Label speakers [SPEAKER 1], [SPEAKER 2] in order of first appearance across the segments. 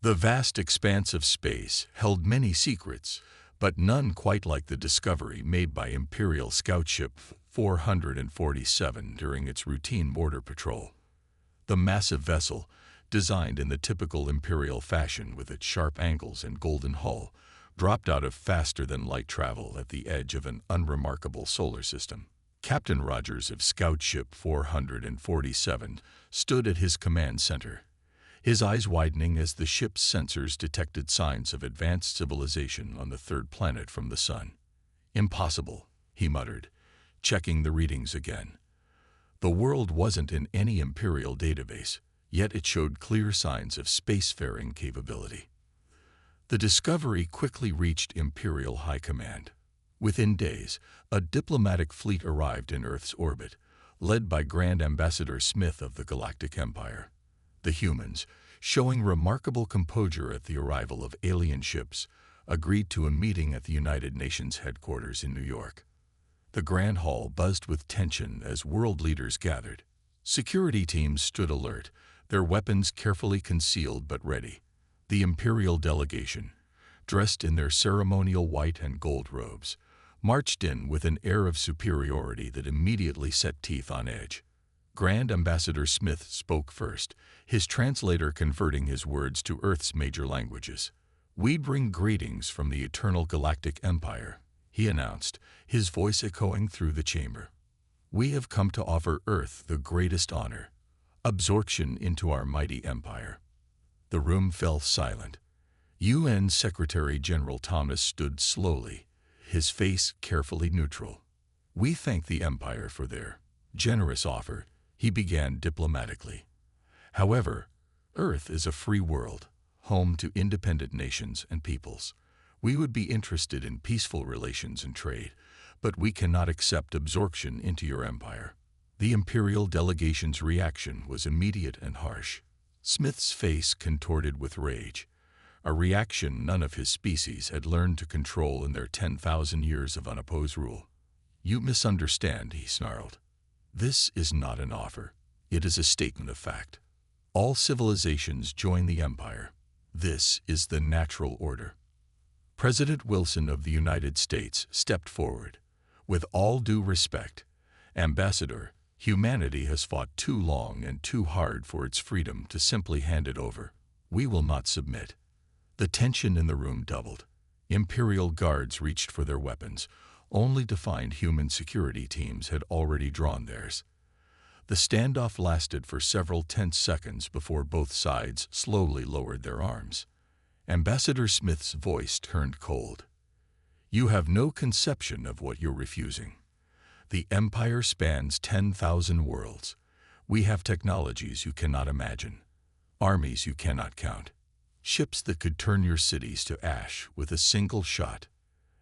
[SPEAKER 1] The vast expanse of space held many secrets, but none quite like the discovery made by Imperial Scout Ship 447 during its routine border patrol. The massive vessel, designed in the typical Imperial fashion with its sharp angles and golden hull, dropped out of faster-than-light travel at the edge of an unremarkable solar system. Captain Rogers of Scout Ship 447 stood at his command center, his eyes widening as the ship's sensors detected signs of advanced civilization on the third planet from the sun. "Impossible," he muttered, checking the readings again. The world wasn't in any Imperial database, yet it showed clear signs of spacefaring capability. The discovery quickly reached Imperial High Command. Within days, a diplomatic fleet arrived in Earth's orbit, led by Grand Ambassador Smith of the Galactic Empire. The humans, showing remarkable composure at the arrival of alien ships, agreed to a meeting at the United Nations headquarters in New York. The Grand Hall buzzed with tension as world leaders gathered. Security teams stood alert, their weapons carefully concealed but ready. The Imperial delegation, dressed in their ceremonial white and gold robes, marched in with an air of superiority that immediately set teeth on edge. Grand Ambassador Smith spoke first, his translator converting his words to Earth's major languages. "We bring greetings from the eternal Galactic Empire," he announced, his voice echoing through the chamber. "We have come to offer Earth the greatest honor, absorption into our mighty empire." The room fell silent. UN Secretary General Thomas stood slowly, his face carefully neutral. "We thank the Empire for their generous offer," he began diplomatically. "However, Earth is a free world, home to independent nations and peoples. We would be interested in peaceful relations and trade, but we cannot accept absorption into your empire." The Imperial delegation's reaction was immediate and harsh. Smith's face contorted with rage, a reaction none of his species had learned to control in their 10,000 years of unopposed rule. "You misunderstand," he snarled. "This is not an offer. It is a statement of fact. All civilizations join the Empire. This is the natural order." President Wilson of the United States stepped forward. "With all due respect, Ambassador, humanity has fought too long and too hard for its freedom to simply hand it over. We will not submit." The tension in the room doubled. Imperial guards reached for their weapons, only to find human security teams had already drawn theirs. The standoff lasted for several tense seconds before both sides slowly lowered their arms. Ambassador Smith's voice turned cold. "You have no conception of what you're refusing. The Empire spans 10,000 worlds. We have technologies you cannot imagine, armies you cannot count, ships that could turn your cities to ash with a single shot.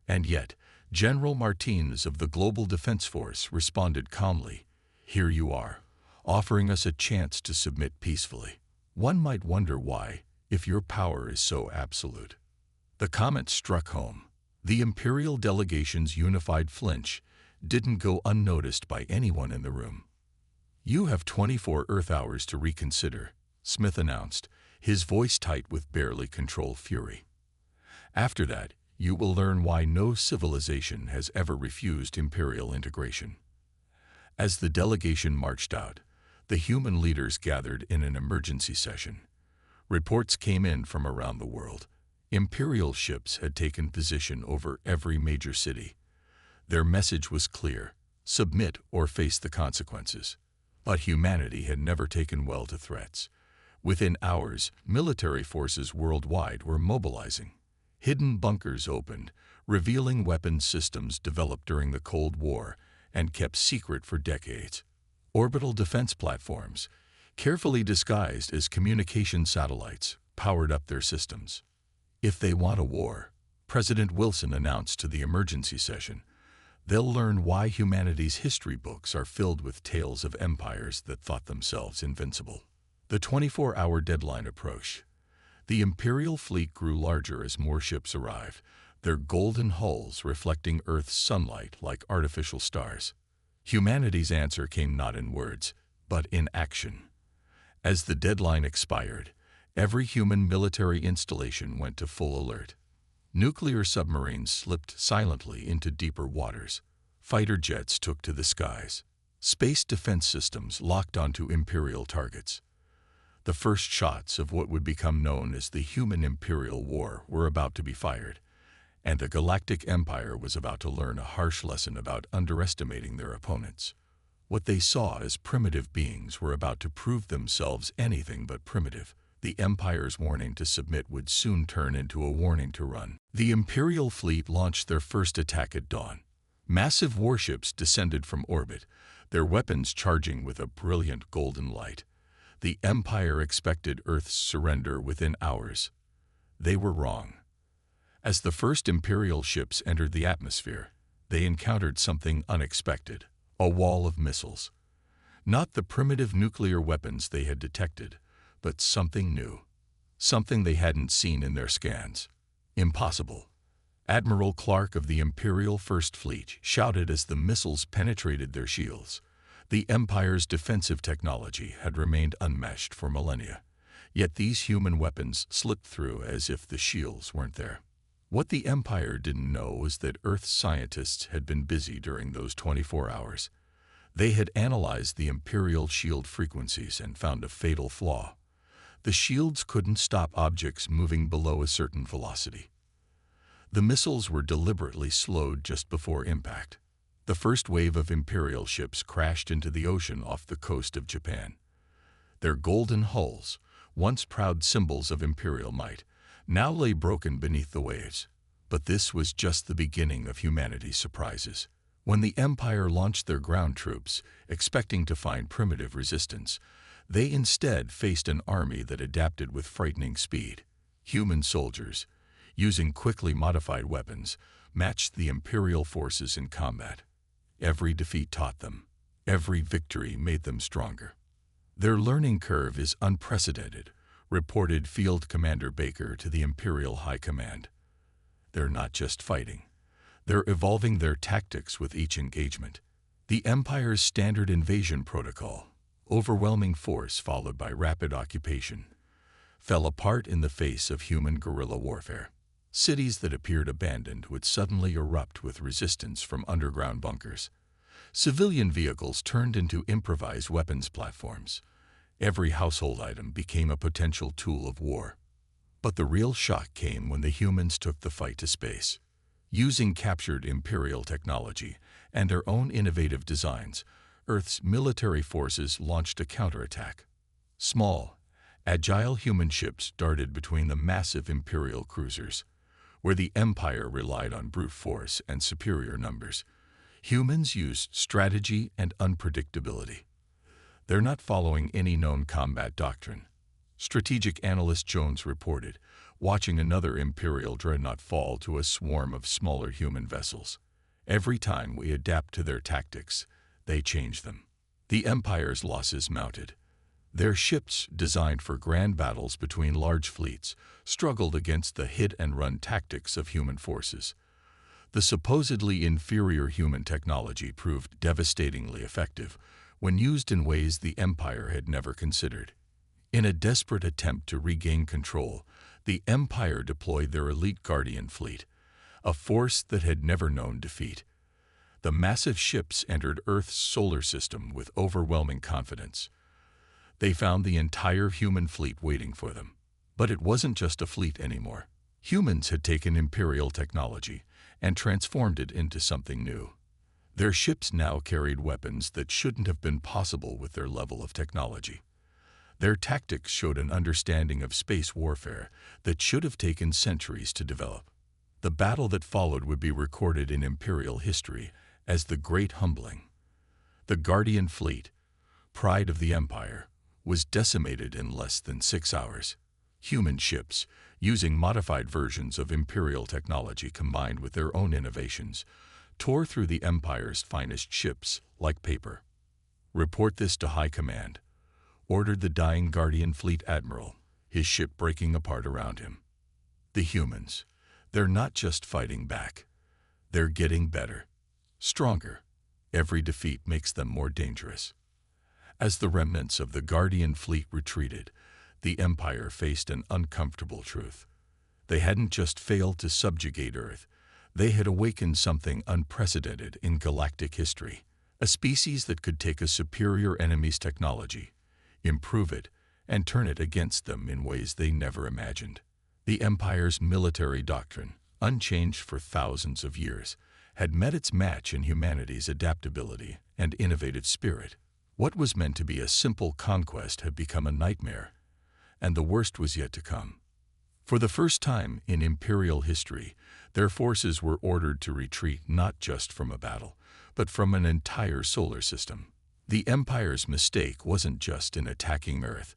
[SPEAKER 1] And yet, General Martinez of the Global Defense Force responded calmly, 'Here you are, offering us a chance to submit peacefully. One might wonder why, if your power is so absolute.'" The comment struck home. The Imperial delegation's unified flinch didn't go unnoticed by anyone in the room. "You have 24 Earth hours to reconsider," Smith announced, his voice tight with barely controlled fury. "After that, you will learn why no civilization has ever refused Imperial integration." As the delegation marched out, the human leaders gathered in an emergency session. Reports came in from around the world. Imperial ships had taken position over every major city. Their message was clear: submit or face the consequences. But humanity had never taken well to threats. Within hours, military forces worldwide were mobilizing. Hidden bunkers opened, revealing weapons systems developed during the Cold War and kept secret for decades. Orbital defense platforms, carefully disguised as communication satellites, powered up their systems. "If they want a war," President Wilson announced to the emergency session, "they'll learn why humanity's history books are filled with tales of empires that thought themselves invincible." The 24-hour deadline approached. The Imperial fleet grew larger as more ships arrived, their golden hulls reflecting Earth's sunlight like artificial stars. Humanity's answer came not in words, but in action. As the deadline expired, Every human military installation went to full alert. Nuclear submarines slipped silently into deeper waters. Fighter jets took to the skies. Space defense systems locked onto Imperial targets. The first shots of what would become known as the Human Imperial War were about to be fired, and the Galactic Empire was about to learn a harsh lesson about underestimating their opponents. What they saw as primitive beings were about to prove themselves anything but primitive. The Empire's warning to submit would soon turn into a warning to run. The Imperial fleet launched their first attack at dawn. Massive warships descended from orbit, their weapons charging with a brilliant golden light. The Empire expected Earth's surrender within hours. They were wrong. As the first Imperial ships entered the atmosphere, they encountered something unexpected: a wall of missiles. Not the primitive nuclear weapons they had detected, but something new. Something they hadn't seen in their scans. Impossible. Admiral Clark of the Imperial First Fleet shouted as the missiles penetrated their shields. The Empire's defensive technology had remained unmatched for millennia, yet these human weapons slipped through as if the shields weren't there. What the Empire didn't know was that Earth's scientists had been busy during those 24 hours. They had analyzed the Imperial shield frequencies and found a fatal flaw. The shields couldn't stop objects moving below a certain velocity. The missiles were deliberately slowed just before impact. The first wave of Imperial ships crashed into the ocean off the coast of Japan. Their golden hulls, once proud symbols of Imperial might, now lay broken beneath the waves. But this was just the beginning of humanity's surprises. When the Empire launched their ground troops, expecting to find primitive resistance, they instead faced an army that adapted with frightening speed. Human soldiers, using quickly modified weapons, matched the Imperial forces in combat. Every defeat taught them. Every victory made them stronger. Their learning curve is unprecedented, reported Field Commander Baker to the Imperial High Command. They're not just fighting. They're evolving their tactics with each engagement. The Empire's standard invasion protocol, overwhelming force followed by rapid occupation, fell apart in the face of human guerrilla warfare. Cities that appeared abandoned would suddenly erupt with resistance from underground bunkers. Civilian vehicles turned into improvised weapons platforms. Every household item became a potential tool of war. But the real shock came when the humans took the fight to space. Using captured Imperial technology and their own innovative designs, Earth's military forces launched a counterattack. Small, agile human ships darted between the massive Imperial cruisers. Where the Empire relied on brute force and superior numbers, humans used strategy and unpredictability. They're not following any known combat doctrine. Strategic analyst Jones reported, watching another Imperial dreadnought fall to a swarm of smaller human vessels. Every time we adapt to their tactics, they change them. The Empire's losses mounted. Their ships, designed for grand battles between large fleets, struggled against the hit-and-run tactics of human forces. The supposedly inferior human technology proved devastatingly effective when used in ways the Empire had never considered. In a desperate attempt to regain control, the Empire deployed their elite Guardian fleet, a force that had never known defeat. The massive ships entered Earth's solar system with overwhelming confidence. They found the entire human fleet waiting for them. But it wasn't just a fleet anymore. Humans had taken Imperial technology and transformed it into something new. Their ships now carried weapons that shouldn't have been possible with their level of technology. Their tactics showed an understanding of space warfare that should have taken centuries to develop. The battle that followed would be recorded in Imperial history as the Great Humbling. The Guardian fleet, pride of the Empire, was decimated in less than 6 hours. Human ships, using modified versions of Imperial technology combined with their own innovations, tore through the Empire's finest ships like paper. "Report this to High Command," ordered the dying Guardian fleet admiral, his ship breaking apart around him. The humans, they're not just fighting back. They're getting better, stronger. Every defeat makes them more dangerous. As the remnants of the Guardian fleet retreated, The Empire faced an uncomfortable truth. They hadn't just failed to subjugate Earth, they had awakened something unprecedented in galactic history, a species that could take a superior enemy's technology, improve it, and turn it against them in ways they never imagined. The Empire's military doctrine, unchanged for thousands of years, had met its match in humanity's adaptability and innovative spirit. What was meant to be a simple conquest had become a nightmare, and the worst was yet to come. For the first time in Imperial history, their forces were ordered to retreat not just from a battle, but from an entire solar system. The Empire's mistake wasn't just in attacking Earth,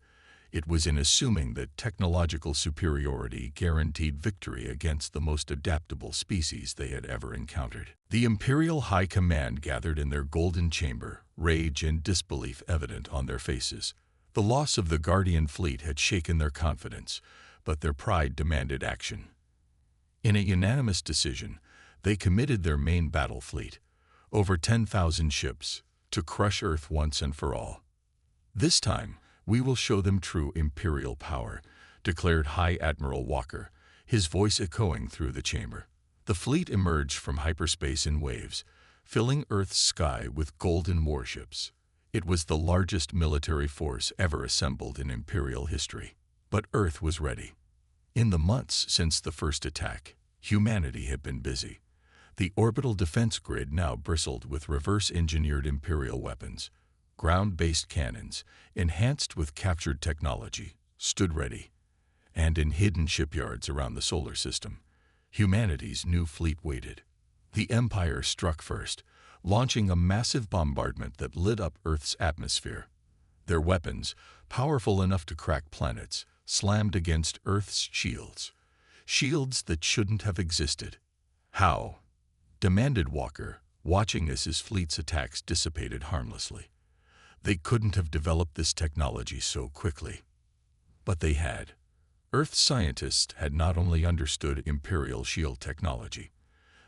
[SPEAKER 1] it was in assuming that technological superiority guaranteed victory against the most adaptable species they had ever encountered. The Imperial High Command gathered in their golden chamber, rage and disbelief evident on their faces. The loss of the Guardian fleet had shaken their confidence, but their pride demanded action. In a unanimous decision, they committed their main battle fleet, over 10,000 ships, to crush Earth once and for all. This time, we will show them true Imperial power, declared High Admiral Walker, his voice echoing through the chamber. The fleet emerged from hyperspace in waves, filling Earth's sky with golden warships. It was the largest military force ever assembled in Imperial history. But Earth was ready. In the months since the first attack, humanity had been busy. The orbital defense grid now bristled with reverse-engineered Imperial weapons. Ground-based cannons, enhanced with captured technology, stood ready. And in hidden shipyards around the solar system, humanity's new fleet waited. The Empire struck first, launching a massive bombardment that lit up Earth's atmosphere. Their weapons, powerful enough to crack planets, slammed against Earth's shields. Shields that shouldn't have existed. How? Demanded Walker, watching as his fleet's attacks dissipated harmlessly. They couldn't have developed this technology so quickly. But they had. Earth's scientists had not only understood Imperial shield technology,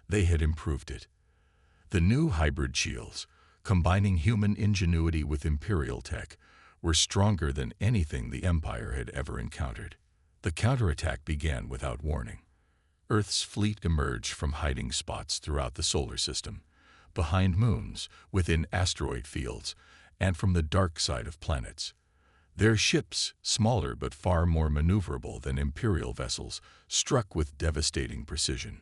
[SPEAKER 1] they had improved it. The new hybrid shields, combining human ingenuity with Imperial tech, were stronger than anything the Empire had ever encountered. The counterattack began without warning. Earth's fleet emerged from hiding spots throughout the solar system, behind moons, within asteroid fields, and from the dark side of planets. Their ships, smaller but far more maneuverable than Imperial vessels, struck with devastating precision.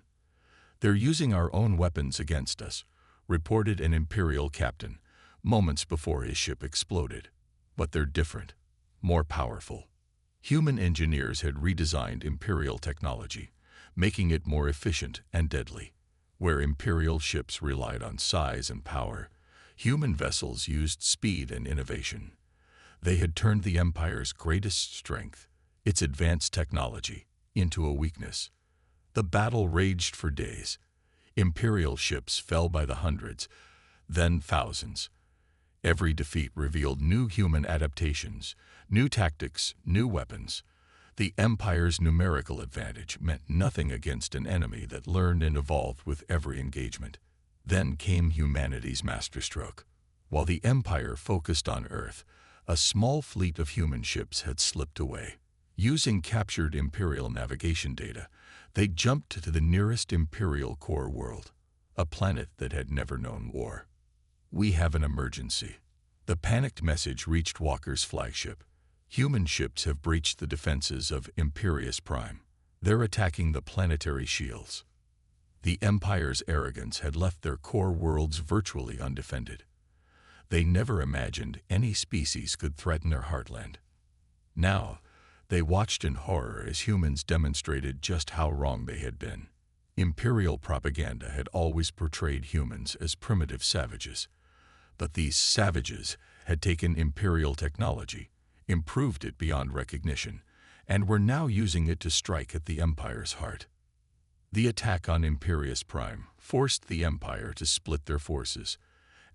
[SPEAKER 1] "They're using our own weapons against us," reported an Imperial captain, moments before his ship exploded. But they're different, more powerful. Human engineers had redesigned Imperial technology, making it more efficient and deadly. Where Imperial ships relied on size and power, human vessels used speed and innovation. They had turned the Empire's greatest strength, its advanced technology, into a weakness. The battle raged for days. Imperial ships fell by the hundreds, then thousands. Every defeat revealed new human adaptations, new tactics, new weapons. The Empire's numerical advantage meant nothing against an enemy that learned and evolved with every engagement. Then came humanity's masterstroke. While the Empire focused on Earth, a small fleet of human ships had slipped away. Using captured Imperial navigation data, they jumped to the nearest Imperial core world, a planet that had never known war. "We have an emergency." The panicked message reached Walker's flagship. "Human ships have breached the defenses of Imperius Prime. They're attacking the planetary shields." The Empire's arrogance had left their core worlds virtually undefended. They never imagined any species could threaten their heartland. Now, they watched in horror as humans demonstrated just how wrong they had been. Imperial propaganda had always portrayed humans as primitive savages. But these savages had taken Imperial technology, improved it beyond recognition, and were now using it to strike at the Empire's heart. The attack on Imperius Prime forced the Empire to split their forces.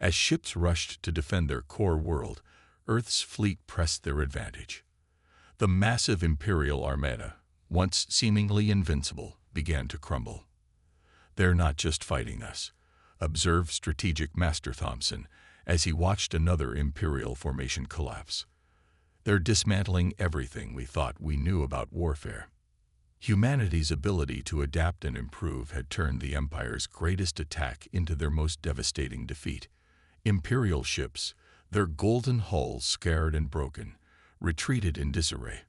[SPEAKER 1] As ships rushed to defend their core world, Earth's fleet pressed their advantage. The massive Imperial armada, once seemingly invincible, began to crumble. "They're not just fighting us," observed Strategic Master Thompson, as he watched another Imperial formation collapse. They're dismantling everything we thought we knew about warfare. Humanity's ability to adapt and improve had turned the Empire's greatest attack into their most devastating defeat. Imperial ships, their golden hulls scarred and broken, retreated in disarray.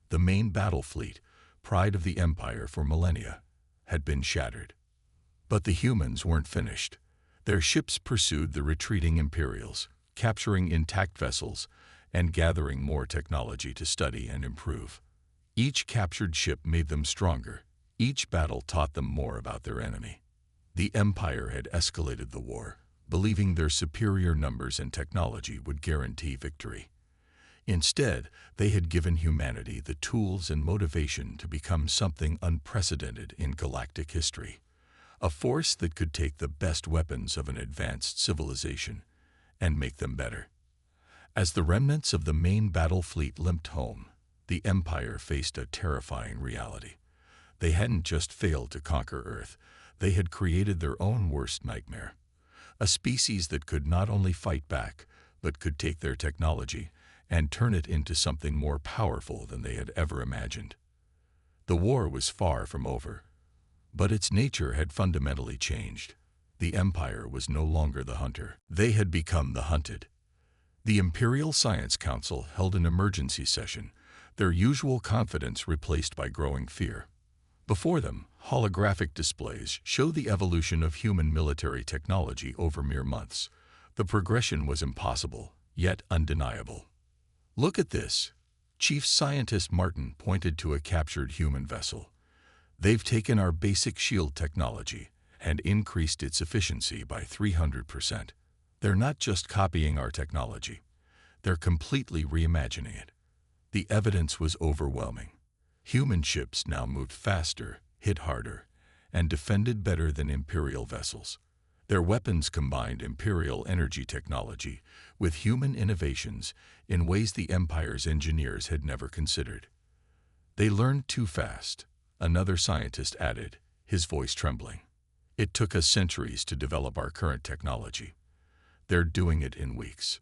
[SPEAKER 1] The main battle fleet, pride of the Empire for millennia, had been shattered. But the humans weren't finished. Their ships pursued the retreating Imperials, capturing intact vessels and gathering more technology to study and improve. Each captured ship made them stronger. Each battle taught them more about their enemy. The Empire had escalated the war, believing their superior numbers and technology would guarantee victory. Instead, they had given humanity the tools and motivation to become something unprecedented in galactic history. A force that could take the best weapons of an advanced civilization and make them better. As the remnants of the main battle fleet limped home, the Empire faced a terrifying reality. They hadn't just failed to conquer Earth, they had created their own worst nightmare. A species that could not only fight back, but could take their technology and turn it into something more powerful than they had ever imagined. The war was far from over, but its nature had fundamentally changed. The Empire was no longer the hunter. They had become the hunted. The Imperial Science Council held an emergency session, their usual confidence replaced by growing fear. Before them, holographic displays show the evolution of human military technology over mere months. The progression was impossible, yet undeniable. "Look at this." Chief Scientist Martin pointed to a captured human vessel. "They've taken our basic shield technology and increased its efficiency by 300%. They're not just copying our technology, they're completely reimagining it." The evidence was overwhelming. Human ships now moved faster, hit harder, and defended better than Imperial vessels. Their weapons combined Imperial energy technology with human innovations in ways the Empire's engineers had never considered. "They learned too fast," another scientist added, his voice trembling. "It took us centuries to develop our current technology. They're doing it in weeks."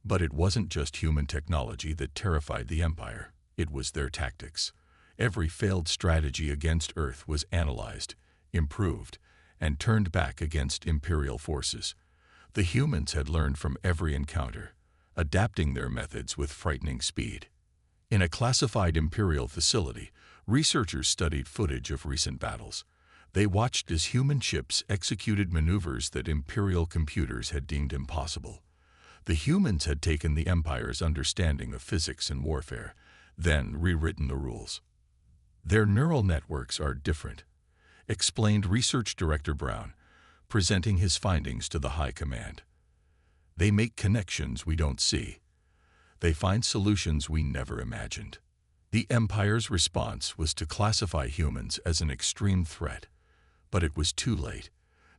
[SPEAKER 1] But it wasn't just human technology that terrified the Empire. It was their tactics. Every failed strategy against Earth was analyzed, improved, and turned back against Imperial forces. The humans had learned from every encounter, adapting their methods with frightening speed. In a classified Imperial facility, researchers studied footage of recent battles. They watched as human ships executed maneuvers that Imperial computers had deemed impossible. The humans had taken the Empire's understanding of physics and warfare, then rewritten the rules. "Their neural networks are different," explained Research Director Brown, presenting his findings to the High Command. "They make connections we don't see. They find solutions we never imagined." The Empire's response was to classify humans as an extreme threat, but it was too late.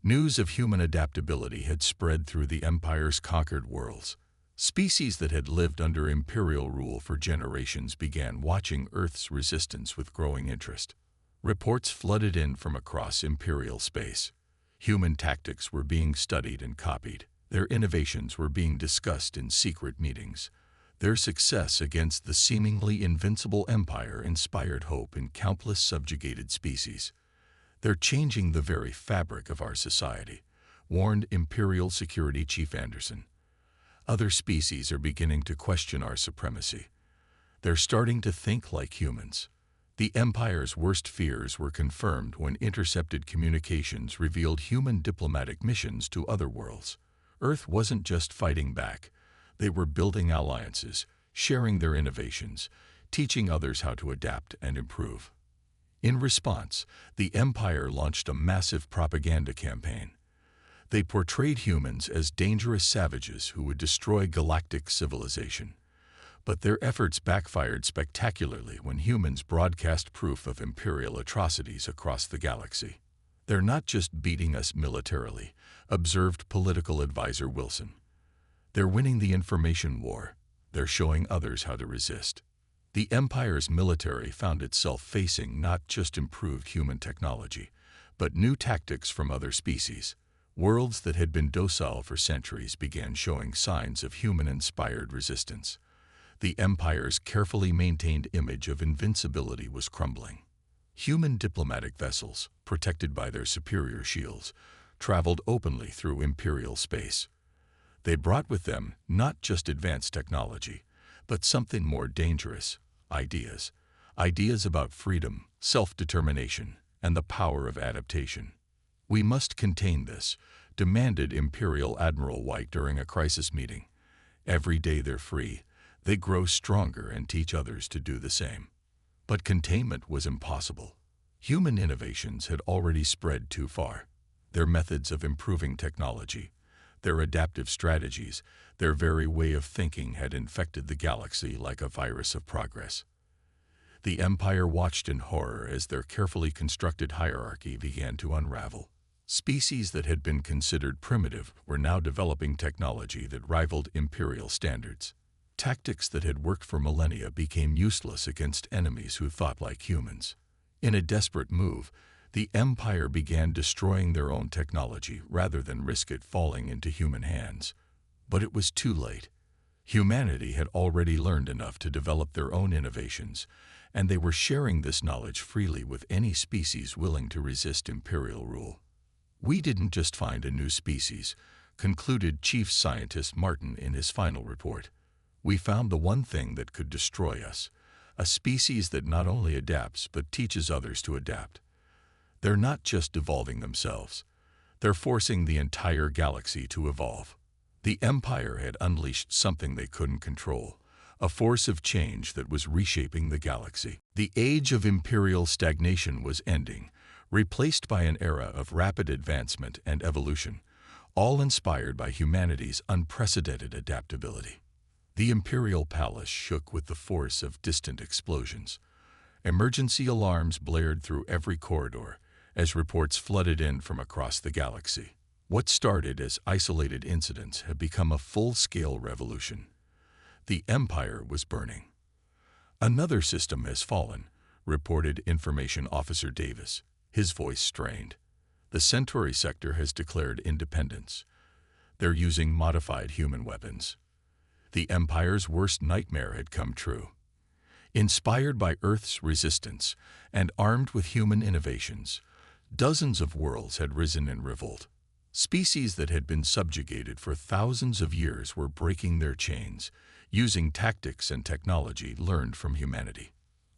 [SPEAKER 1] News of human adaptability had spread through the Empire's conquered worlds. Species that had lived under Imperial rule for generations began watching Earth's resistance with growing interest. Reports flooded in from across Imperial space. Human tactics were being studied and copied. Their innovations were being discussed in secret meetings. Their success against the seemingly invincible Empire inspired hope in countless subjugated species. "They're changing the very fabric of our society," warned Imperial Security Chief Anderson. "Other species are beginning to question our supremacy. They're starting to think like humans." The Empire's worst fears were confirmed when intercepted communications revealed human diplomatic missions to other worlds. Earth wasn't just fighting back. They were building alliances, sharing their innovations, teaching others how to adapt and improve. In response, the Empire launched a massive propaganda campaign. They portrayed humans as dangerous savages who would destroy galactic civilization. But their efforts backfired spectacularly when humans broadcast proof of Imperial atrocities across the galaxy. "They're not just beating us militarily," observed political advisor Wilson. "They're winning the information war. They're showing others how to resist." The Empire's military found itself facing not just improved human technology, but new tactics from other species. Worlds that had been docile for centuries began showing signs of human-inspired resistance. The Empire's carefully maintained image of invincibility was crumbling. Human diplomatic vessels, protected by their superior shields, traveled openly through Imperial space. They brought with them not just advanced technology, but something more dangerous: ideas. Ideas about freedom, self-determination, and the power of adaptation. "We must contain this," demanded Imperial Admiral White during a crisis meeting. "Every day they're free, they grow stronger and teach others to do the same." But containment was impossible. Human innovations had already spread too far. Their methods of improving technology, their adaptive strategies, their very way of thinking had infected the galaxy like a virus of progress. The Empire watched in horror as their carefully constructed hierarchy began to unravel. Species that had been considered primitive were now developing technology that rivaled Imperial standards. Tactics that had worked for millennia became useless against enemies who thought like humans. In a desperate move, the Empire began destroying their own technology rather than risk it falling into human hands. But it was too late. Humanity had already learned enough to develop their own innovations, and they were sharing this knowledge freely with any species willing to resist Imperial rule. "We didn't just find a new species," concluded Chief Scientist Martin in his final report. "We found the one thing that could destroy us, a species that not only adapts but teaches others to adapt. They're not just evolving themselves, they're forcing the entire galaxy to evolve." The Empire had unleashed something they couldn't control, a force of change that was reshaping the galaxy. The age of Imperial stagnation was ending, replaced by an era of rapid advancement and evolution, all inspired by humanity's unprecedented adaptability. The Imperial Palace shook with the force of distant explosions. Emergency alarms blared through every corridor as reports flooded in from across the galaxy. What started as isolated incidents had become a full-scale revolution. The Empire was burning. "Another system has fallen," reported Information Officer Davis, his voice strained. "The Centauri sector has declared independence. They're using modified human weapons." The Empire's worst nightmare had come true. Inspired by Earth's resistance and armed with human innovations, dozens of worlds had risen in revolt. Species that had been subjugated for thousands of years were breaking their chains, using tactics and technology learned from humanity.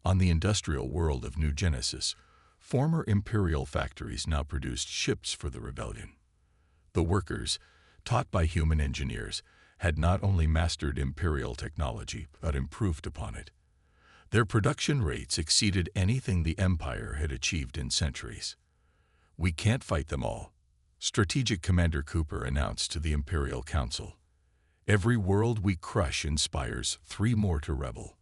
[SPEAKER 1] On the industrial world of New Genesis, former Imperial factories now produced ships for the rebellion. The workers, taught by human engineers, had not only mastered Imperial technology but improved upon it. Their production rates exceeded anything the Empire had achieved in centuries. "We can't fight them all," Strategic Commander Cooper announced to the Imperial Council. "Every world we crush inspires 3 more to rebel.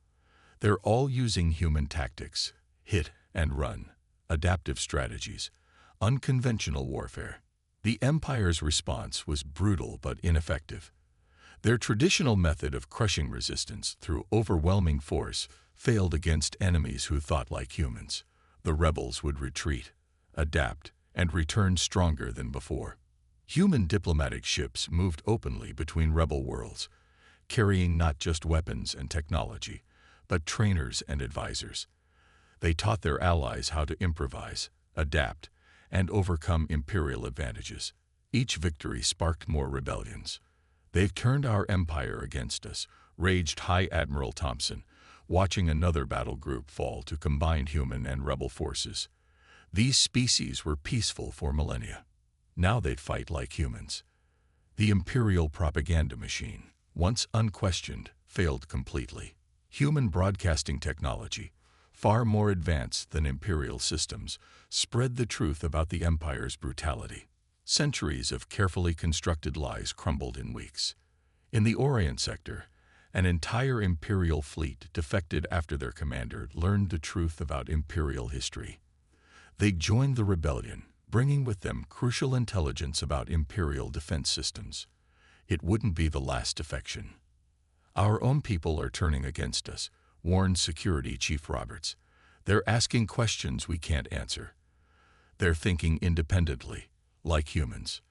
[SPEAKER 1] They're all using human tactics, hit and run, adaptive strategies, unconventional warfare." The Empire's response was brutal but ineffective. Their traditional method of crushing resistance through overwhelming force failed against enemies who thought like humans. The rebels would retreat, adapt, and return stronger than before. Human diplomatic ships moved openly between rebel worlds, carrying not just weapons and technology, but trainers and advisors. They taught their allies how to improvise, adapt, and overcome Imperial advantages. Each victory sparked more rebellions. "They've turned our empire against us," raged High Admiral Thompson, watching another battle group fall to combined human and rebel forces. These species were peaceful for millennia. Now they'd fight like humans. The Imperial propaganda machine, once unquestioned, failed completely. Human broadcasting technology, far more advanced than Imperial systems, spread the truth about the Empire's brutality. Centuries of carefully constructed lies crumbled in weeks. In the Orient sector, an entire Imperial fleet defected after their commander learned the truth about Imperial history. They joined the rebellion, bringing with them crucial intelligence about Imperial defense systems. It wouldn't be the last defection. "Our own people are turning against us," warned Security Chief Roberts. "They're asking questions we can't answer. They're thinking independently, like humans."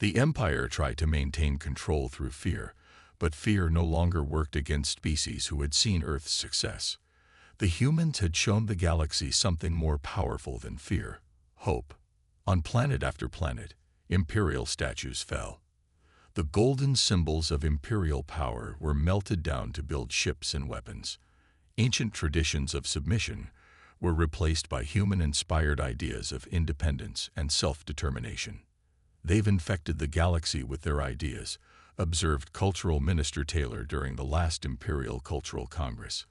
[SPEAKER 1] The Empire tried to maintain control through fear, But fear no longer worked against species who had seen Earth's success. The humans had shown the galaxy something more powerful than fear: hope. On planet after planet, imperial statues fell. The golden symbols of imperial power were melted down to build ships and weapons. Ancient traditions of submission were replaced by human-inspired ideas of independence and self-determination. "They've infected the galaxy with their ideas," observed Cultural Minister Taylor during the last Imperial Cultural Congress.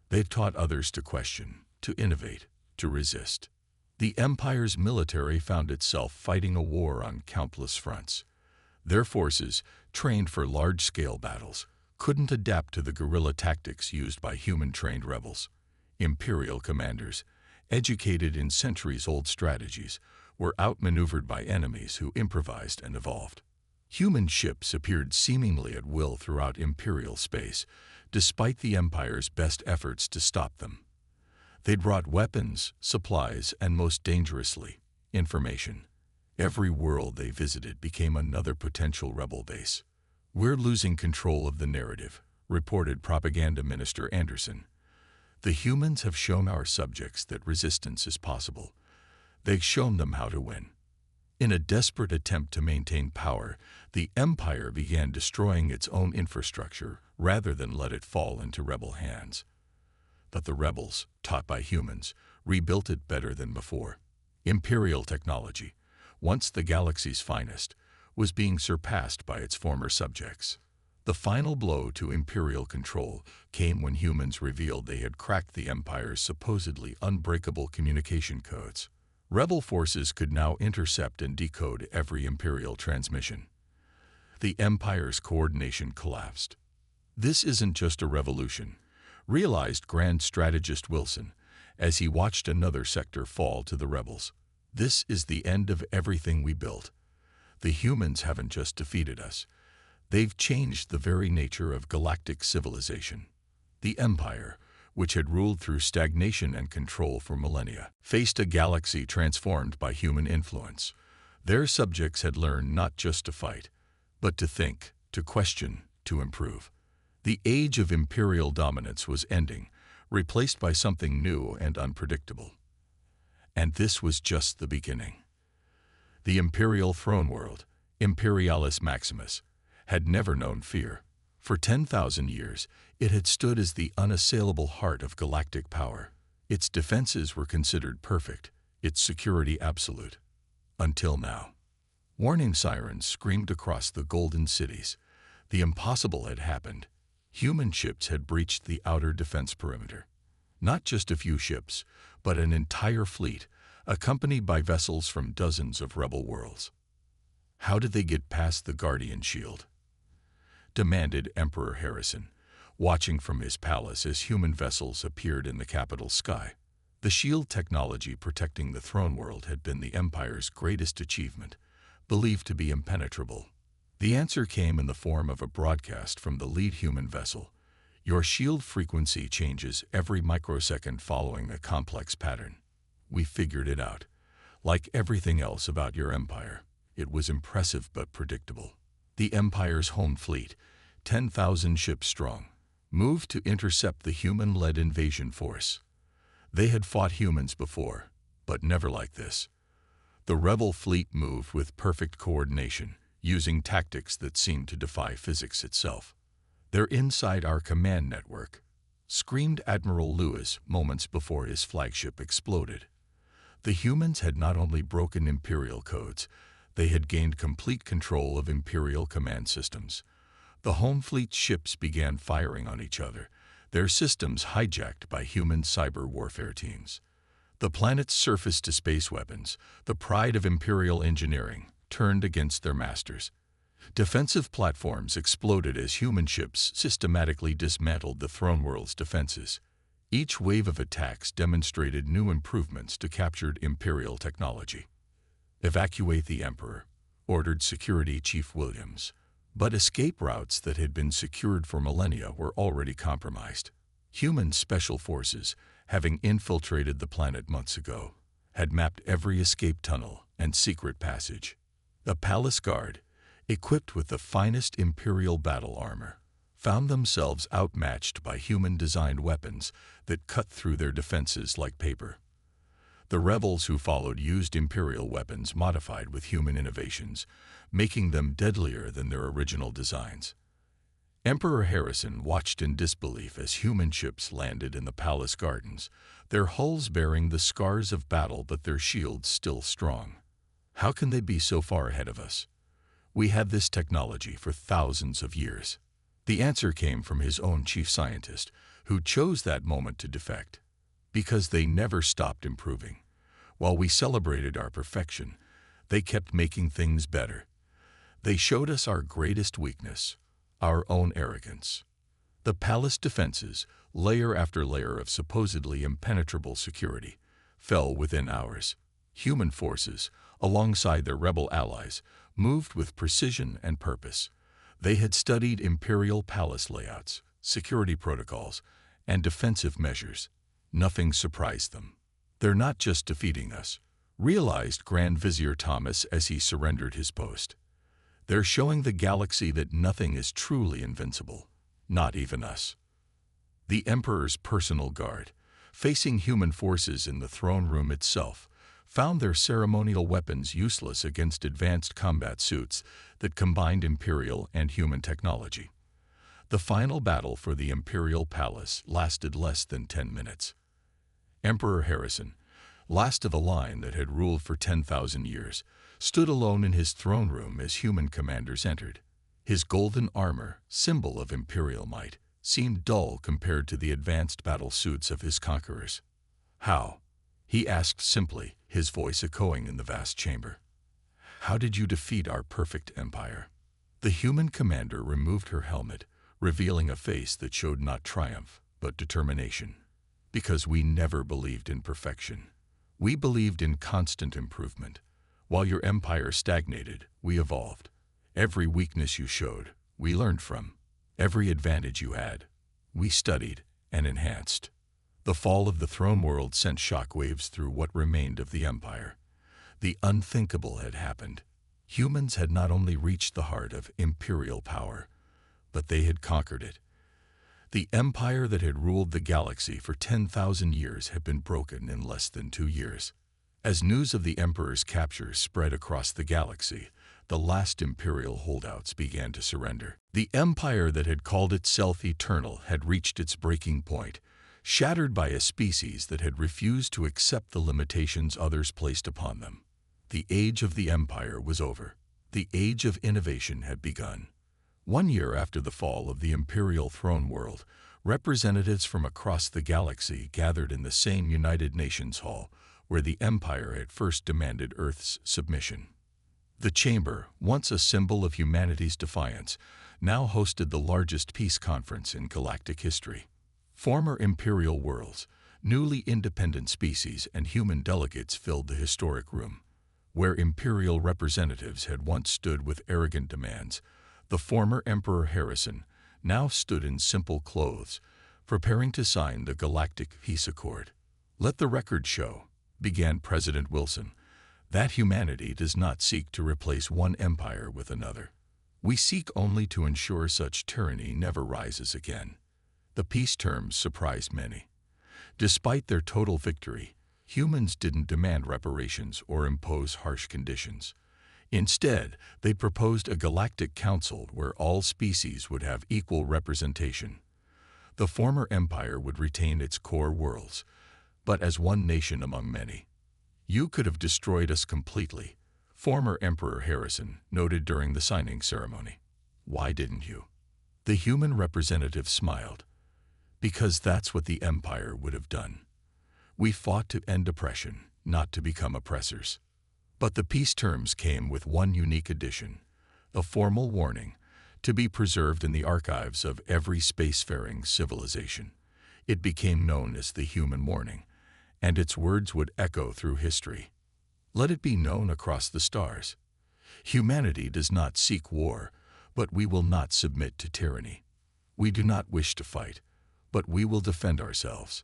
[SPEAKER 1] "They've taught others to question, to innovate, to resist." The Empire's military found itself fighting a war on countless fronts. Their forces, trained for large-scale battles, couldn't adapt to the guerrilla tactics used by human-trained rebels. Imperial commanders, educated in centuries-old strategies, were outmaneuvered by enemies who improvised and evolved. Human ships appeared seemingly at will throughout Imperial space, despite the Empire's best efforts to stop them. They'd brought weapons, supplies, and most dangerously, information. Every world they visited became another potential rebel base. "We're losing control of the narrative," reported Propaganda Minister Anderson. "The humans have shown our subjects that resistance is possible. They've shown them how to win." In a desperate attempt to maintain power, the Empire began destroying its own infrastructure rather than let it fall into rebel hands. But the rebels, taught by humans, rebuilt it better than before. Imperial technology, once the galaxy's finest, was being surpassed by its former subjects. The final blow to Imperial control came when humans revealed they had cracked the Empire's supposedly unbreakable communication codes. Rebel forces could now intercept and decode every Imperial transmission. The Empire's coordination collapsed. "This isn't just a revolution," realized Grand Strategist Wilson as he watched another sector fall to the rebels. "This is the end of everything we built. The humans haven't just defeated us. They've changed the very nature of galactic civilization." The Empire, which had ruled through stagnation and control for millennia, faced a galaxy transformed by human influence. Their subjects had learned not just to fight, but to think, to question, to improve. The age of imperial dominance was ending, replaced by something new and unpredictable. And this was just the beginning. The imperial throne world, Imperialis Maximus, had never known fear. For 10,000 years, it had stood as the unassailable heart of galactic power. Its defenses were considered perfect, its security absolute. Until now. Warning sirens screamed across the golden cities. The impossible had happened. Human ships had breached the outer defense perimeter. Not just a few ships, but an entire fleet, accompanied by vessels from dozens of rebel worlds. "How did they get past the Guardian Shield?" demanded Emperor Harrison, watching from his palace as human vessels appeared in the capital sky. The shield technology protecting the throne world had been the Empire's greatest achievement, believed to be impenetrable. The answer came in the form of a broadcast from the lead human vessel. "Your shield frequency changes every microsecond following a complex pattern. We figured it out. Like everything else about your empire, it was impressive but predictable." The Empire's home fleet, 10,000 ships strong, moved to intercept the human-led invasion force. They had fought humans before, but never like this. The rebel fleet moved with perfect coordination, using tactics that seemed to defy physics itself. "They're inside our command network," screamed Admiral Lewis moments before his flagship exploded. The humans had not only broken Imperial codes, they had gained complete control of Imperial command systems. The home fleet ships began firing on each other, their systems hijacked by human cyber warfare teams. The planet's surface-to-space weapons, the pride of Imperial engineering, turned against their masters. Defensive platforms exploded as human ships systematically dismantled the throne world's defenses. Each wave of attacks demonstrated new improvements to captured Imperial technology. "Evacuate the Emperor," ordered Security Chief Williams. But escape routes that had been secured for millennia were already compromised. Human special forces, having infiltrated the planet months ago, had mapped every escape tunnel and secret passage. The palace guard, equipped with the finest Imperial battle armor, found themselves outmatched by human-designed weapons that cut through their defenses like paper. The rebels who followed used Imperial weapons modified with human innovations, making them deadlier than their original designs. Emperor Harrison watched in disbelief as human ships landed in the palace gardens, their hulls bearing the scars of battle but their shields still strong. How can they be so far ahead of us? We had this technology for thousands of years. The answer came from his own chief scientist, who chose that moment to defect. Because they never stopped improving. While we celebrated our perfection, they kept making things better. They showed us our greatest weakness, our own arrogance. The palace defenses, layer after layer of supposedly impenetrable security, fell within hours. Human forces, alongside their rebel allies, moved with precision and purpose. They had studied Imperial palace layouts, security protocols, and defensive measures. Nothing surprised them. "They're not just defeating us," realized Grand Vizier Thomas as he surrendered his post. "They're showing the galaxy that nothing is truly invincible, not even us." The Emperor's personal guard, facing human forces in the throne room itself, found their ceremonial weapons useless against advanced combat suits that combined Imperial and human technology. The final battle for the Imperial Palace lasted less than 10 minutes. Emperor Harrison, last of a line that had ruled for 10,000 years, stood alone in his throne room as human commanders entered. His golden armor, symbol of Imperial might, seemed dull compared to the advanced battle suits of his conquerors. "How?" he asked simply, his voice echoing in the vast chamber. "How did you defeat our perfect empire?" The human commander removed her helmet, revealing a face that showed not triumph, but determination. "Because we never believed in perfection. We believed in constant improvement. While your empire stagnated, we evolved. Every weakness you showed, we learned from. Every advantage you had, we studied and enhanced." The fall of the throne world sent shockwaves through what remained of the empire. The unthinkable had happened. Humans had not only reached the heart of Imperial power, but they had conquered it. The empire that had ruled the galaxy for 10,000 years had been broken in less than 2 years. As news of the Emperor's capture spread across the galaxy, the last Imperial holdouts began to surrender. The empire that had called itself eternal had reached its breaking point, shattered by a species that had refused to accept the limitations others placed upon them. The age of the empire was over. The age of innovation had begun. 1 year after the fall of the Imperial throne world, representatives from across the galaxy gathered in the same United Nations Hall where the Empire had first demanded Earth's submission. The chamber, once a symbol of humanity's defiance, now hosted the largest peace conference in galactic history. Former Imperial worlds, newly independent species, and human delegates filled the historic room. Where Imperial representatives had once stood with arrogant demands, the former Emperor Harrison now stood in simple clothes, preparing to sign the Galactic Peace Accord. "Let the record show," began President Wilson, "that humanity does not seek to replace one empire with another. We seek only to ensure such tyranny never rises again." The peace terms surprised many. Despite their total victory, humans didn't demand reparations or impose harsh conditions. Instead, they proposed a galactic council where all species would have equal representation. The former empire would retain its core worlds, but as one nation among many. "You could have destroyed us completely," former Emperor Harrison noted during the signing ceremony. "Why didn't you?" The human representative smiled. "Because that's what the empire would have done. We fought to end oppression, not to become oppressors." But the peace terms came with one unique addition, a formal warning, to be preserved in the archives of every spacefaring civilization. It became known as the Human Warning, and its words would echo through history. "Let it be known across the stars. Humanity does not seek war, but we will not submit to tyranny. We do not wish to fight, but we will defend ourselves.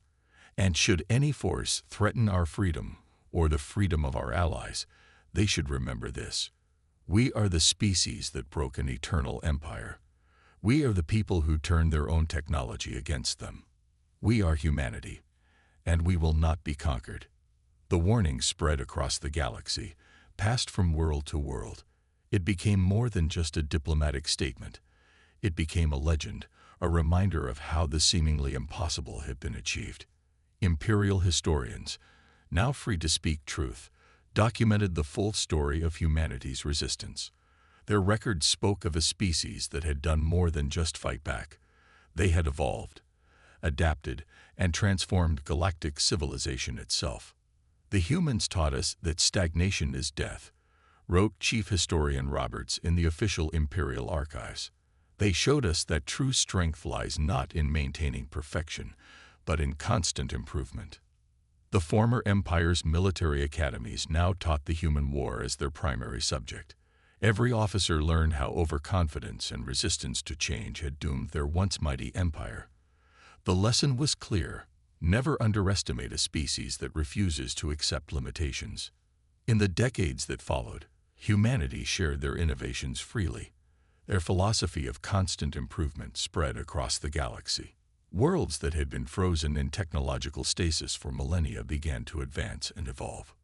[SPEAKER 1] And should any force threaten our freedom or the freedom of our allies, they should remember this. We are the species that broke an eternal empire. We are the people who turned their own technology against them. We are humanity, and we will not be conquered. The warning spread across the galaxy, passed from world to world. It became more than just a diplomatic statement. It became a legend, a reminder of how the seemingly impossible had been achieved. Imperial historians, now free to speak truth, documented the full story of humanity's resistance. Their records spoke of a species that had done more than just fight back. They had evolved, adapted, and transformed galactic civilization itself. The humans taught us that stagnation is death, wrote Chief Historian Roberts in the official Imperial archives. They showed us that true strength lies not in maintaining perfection, but in constant improvement. The former Empire's military academies now taught the human war as their primary subject. Every officer learned how overconfidence and resistance to change had doomed their once mighty empire. The lesson was clear: never underestimate a species that refuses to accept limitations. In the decades that followed, humanity shared their innovations freely. Their philosophy of constant improvement spread across the galaxy. Worlds that had been frozen in technological stasis for millennia began to advance and evolve.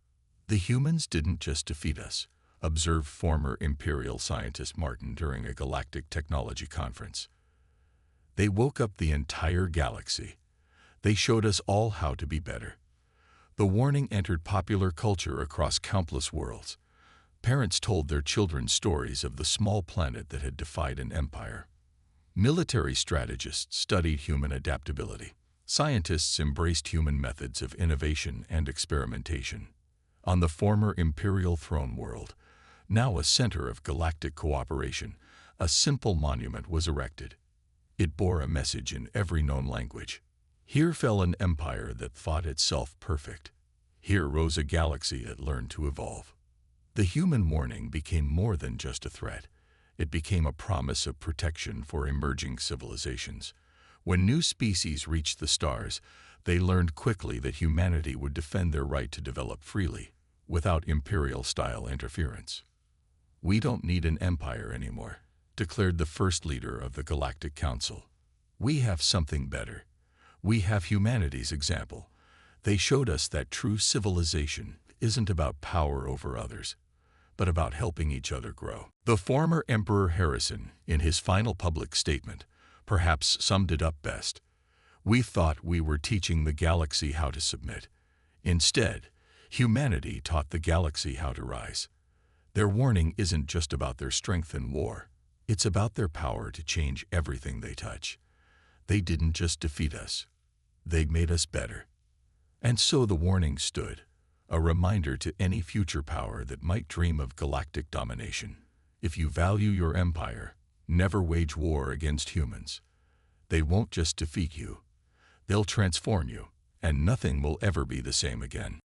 [SPEAKER 1] The humans didn't just defeat us, observed former Imperial scientist Martin during a galactic technology conference. They woke up the entire galaxy. They showed us all how to be better. The warning entered popular culture across countless worlds. Parents told their children stories of the small planet that had defied an empire. Military strategists studied human adaptability. Scientists embraced human methods of innovation and experimentation. On the former Imperial throne world, now a center of galactic cooperation, a simple monument was erected. It bore a message in every known language. Here fell an empire that thought itself perfect. Here rose a galaxy that learned to evolve. The human warning became more than just a threat. It became a promise of protection for emerging civilizations. When new species reached the stars, they learned quickly that humanity would defend their right to develop freely, without imperial-style interference. "We don't need an empire anymore," declared the first leader of the Galactic Council. "We have something better. We have humanity's example." They showed us that true civilization isn't about power over others, but about helping each other grow. The former Emperor Harrison, in his final public statement, perhaps summed it up best. "We thought we were teaching the galaxy how to submit. Instead, humanity taught the galaxy how to rise." Their warning isn't just about their strength in war. It's about their power to change everything they touch. They didn't just defeat us. They made us better. And so the warning stood, a reminder to any future power that might dream of galactic domination. If you value your empire, never wage war against humans. They won't just defeat you. They'll transform you, and nothing will ever be the same again.